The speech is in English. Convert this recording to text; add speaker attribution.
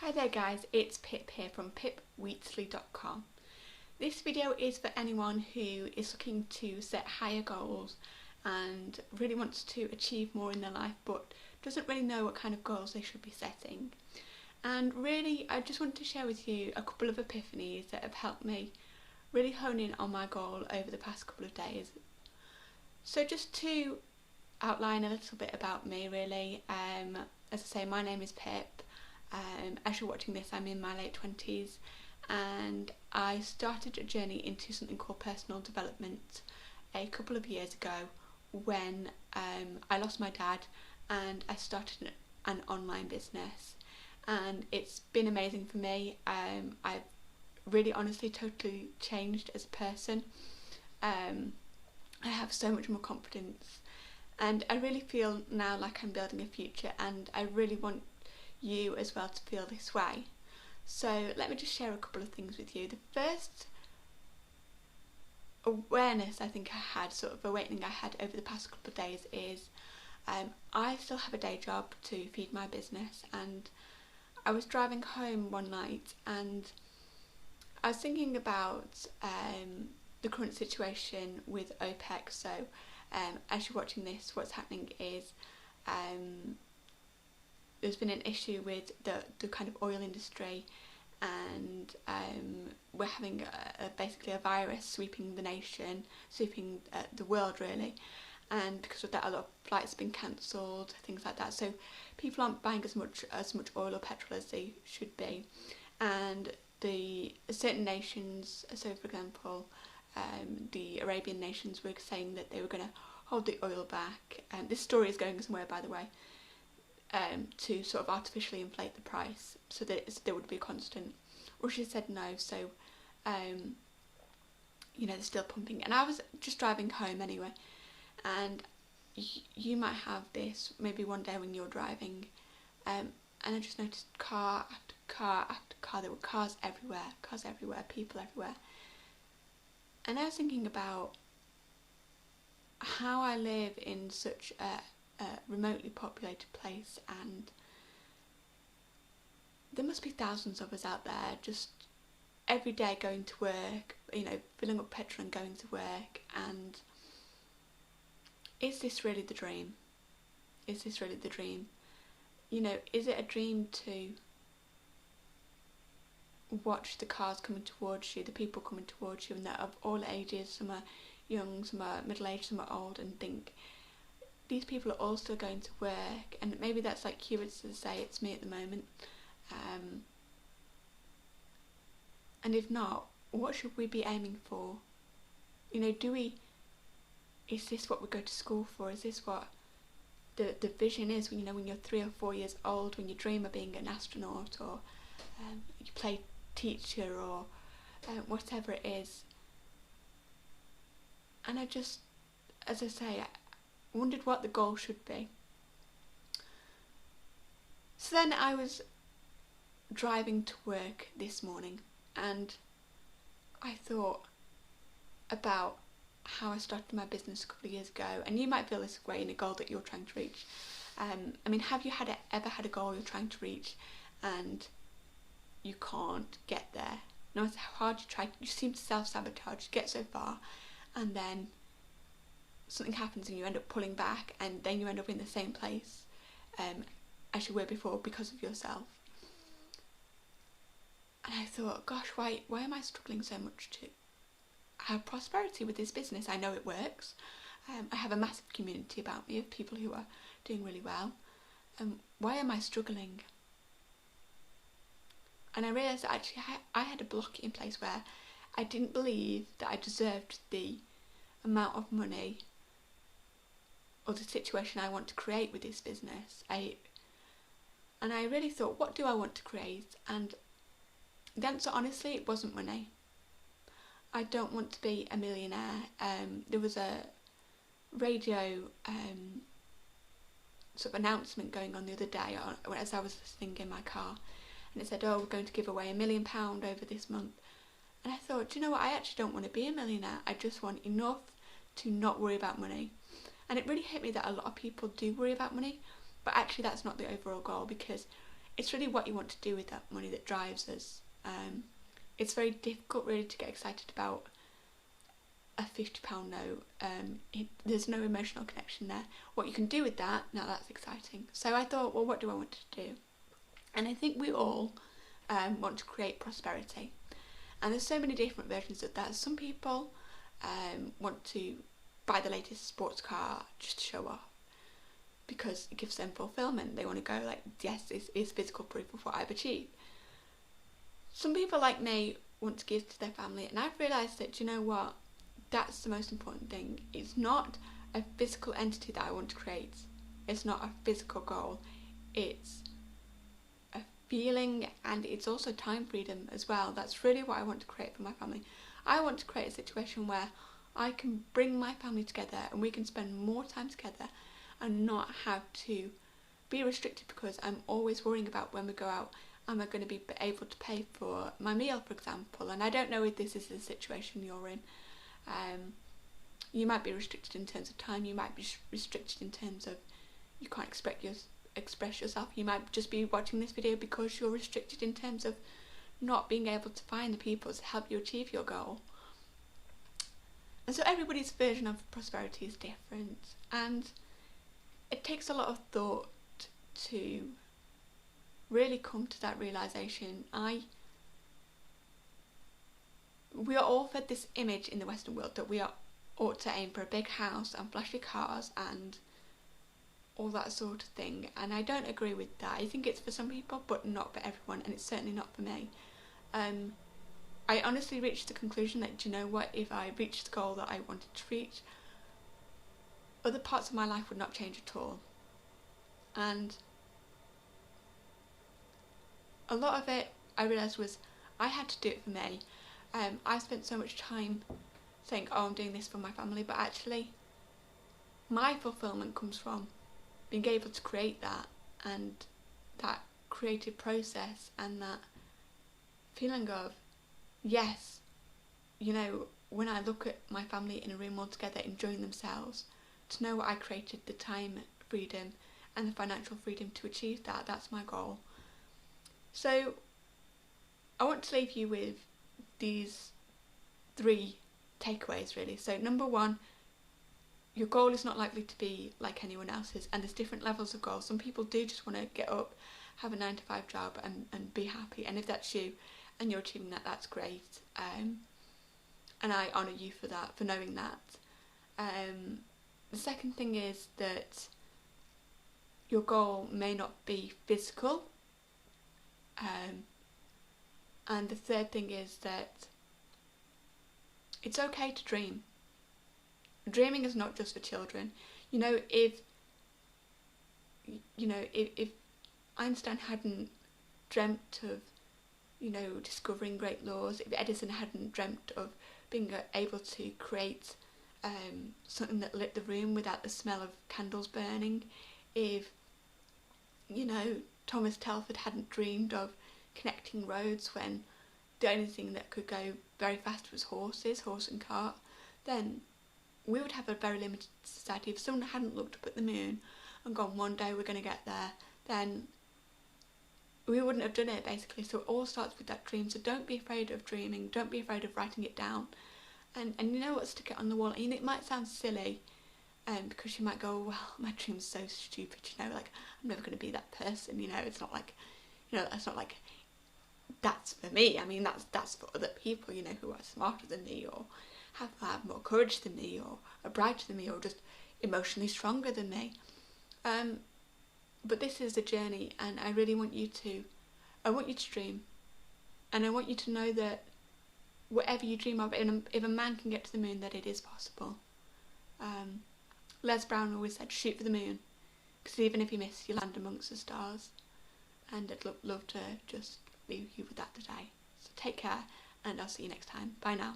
Speaker 1: Hi there guys, it's Pip here from pipwheatsley.com. This video is for anyone who is looking to set higher goals and really wants to achieve more in their life but doesn't really know what kind of goals they should be setting. And really I just want to share with you a couple of epiphanies that have helped me really hone in on my goal over the past couple of days. So just to outline a little bit about me really, as I say, my name is Pip. As you're watching this, I'm in my late 20s and I started a journey into something called personal development a couple of years ago when I lost my dad and I started an online business, and it's been amazing for me. I've really honestly totally changed as a person. I have so much more confidence and I really feel now like I'm building a future, and I really want you as well to feel this way. So let me just share a couple of things with you. The first awareness I think I had, sort of awakening I had over the past couple of days is I still have a day job to feed my business, and I was driving home one night and I was thinking about the current situation with OPEC. So as you're watching this, what's happening is there's been an issue with the kind of oil industry, and we're having basically a virus sweeping the nation, sweeping the world really, and because of that a lot of flights have been cancelled, things like that, so people aren't buying as much oil or petrol as they should be, and the certain nations, so for example the Arabian nations, were saying that they were going to hold the oil back, and this story is going somewhere by the way, to sort of artificially inflate the price so that there would be a constant. Russia said no, so you know, they're still pumping. And I was just driving home anyway, and you might have this maybe one day when you're driving, and I just noticed car after car after car. There were cars everywhere, people everywhere, and I was thinking about how I live in such a remotely populated place, and there must be thousands of us out there just every day going to work, you know, filling up petrol and going to work. And is this really the dream? Is this really the dream? You know, is it a dream to watch the cars coming towards you, the people coming towards you, and they're of all ages, some are young, some are middle-aged, some are old, and think these people are all still going to work? And maybe that's like you would say, it's me at the moment. And if not, what should we be aiming for? You know, is this what we go to school for? Is this what the vision is, when, you know, when you're 3 or 4 years old, when you dream of being an astronaut, or you play teacher, or whatever it is? And I just, as I say, I wondered what the goal should be. So then I was driving to work this morning and I thought about how I started my business a couple of years ago, and you might feel this way in a goal that you're trying to reach. I mean, have you ever had a goal you're trying to reach and you can't get there? No matter how hard you try, you seem to self-sabotage, you get so far and then something happens and you end up pulling back, and then you end up in the same place as you were before because of yourself. And I thought, gosh, why am I struggling so much to have prosperity with this business? I know it works. I have a massive community about me of people who are doing really well. Why am I struggling? And I realised that actually I had a block in place where I didn't believe that I deserved the amount of money or the situation I want to create with this business. And I really thought, what do I want to create? And the answer, honestly, it wasn't money. I don't want to be a millionaire. There was a radio sort of announcement going on the other day as I was listening in my car, and it said, oh, we're going to give away £1 million over this month. And I thought, do you know what, I actually don't want to be a millionaire. I just want enough to not worry about money. And it really hit me that a lot of people do worry about money, but actually that's not the overall goal, because it's really what you want to do with that money that drives us. It's very difficult really to get excited about a £50 note. There's no emotional connection there. What you can do with that, now that's exciting. So I thought, well, what do I want to do? And I think we all want to create prosperity. And there's so many different versions of that. Some people want to buy the latest sports car just to show off, because it gives them fulfillment. They want to go like, yes, this is physical proof of what I've achieved. Some people like me want to give to their family, and I've realised that, you know what, that's the most important thing. It's not a physical entity that I want to create. It's not a physical goal. It's a feeling, and it's also time freedom as well. That's really what I want to create for my family. I want to create a situation where I can bring my family together and we can spend more time together and not have to be restricted because I'm always worrying about when we go out, am I going to be able to pay for my meal, for example. And I don't know if this is the situation you're in. You might be restricted in terms of time, you might be restricted in terms of you can't express yourself. You might just be watching this video because you're restricted in terms of not being able to find the people to help you achieve your goal. And so everybody's version of prosperity is different, and it takes a lot of thought to really come to that realisation. We are all fed this image in the Western world that we ought to aim for a big house and flashy cars and all that sort of thing, and I don't agree with that. I think it's for some people but not for everyone, and it's certainly not for me. I honestly reached the conclusion that, do you know what, if I reached the goal that I wanted to reach, other parts of my life would not change at all. And a lot of it, I realised, was I had to do it for me. I spent so much time saying, oh, I'm doing this for my family, but actually my fulfilment comes from being able to create that, and that creative process, and that feeling of, yes, you know, when I look at my family in a room all together enjoying themselves, to know I created the time freedom and the financial freedom to achieve that, that's my goal. So I want to leave you with these 3 takeaways really. So number 1, your goal is not likely to be like anyone else's, and there's different levels of goals. Some people do just want to get up, have a 9-to-5 job and be happy, and if that's you and you're achieving that, that's great, and I honour you for that, for knowing that. The second thing is that your goal may not be physical, and the third thing is that it's okay to dream. Dreaming is not just for children. You know, if Einstein hadn't dreamt of, you know, discovering great laws, if Edison hadn't dreamt of being able to create something that lit the room without the smell of candles burning, if, you know, Thomas Telford hadn't dreamed of connecting roads when the only thing that could go very fast was horse and cart, then we would have a very limited society. If someone hadn't looked up at the moon and gone, one day we're going to get there, then we wouldn't have done it, basically. So it all starts with that dream. So don't be afraid of dreaming, don't be afraid of writing it down, and you know what, stick it on the wall. And it might sound silly, because you might go, well, my dream's so stupid, you know, like, I'm never going to be that person, you know, it's not like, you know, it's not like, that's for me. I mean, that's for other people, you know, who are smarter than me, or have more courage than me, or are brighter than me, or just emotionally stronger than me. But this is a journey, and I really want you to dream, and I want you to know that whatever you dream of, if a man can get to the moon, that it is possible. Les Brown always said, shoot for the moon, because even if you miss, you land amongst the stars. And I'd love to just leave you with that today. So take care, and I'll see you next time. Bye now.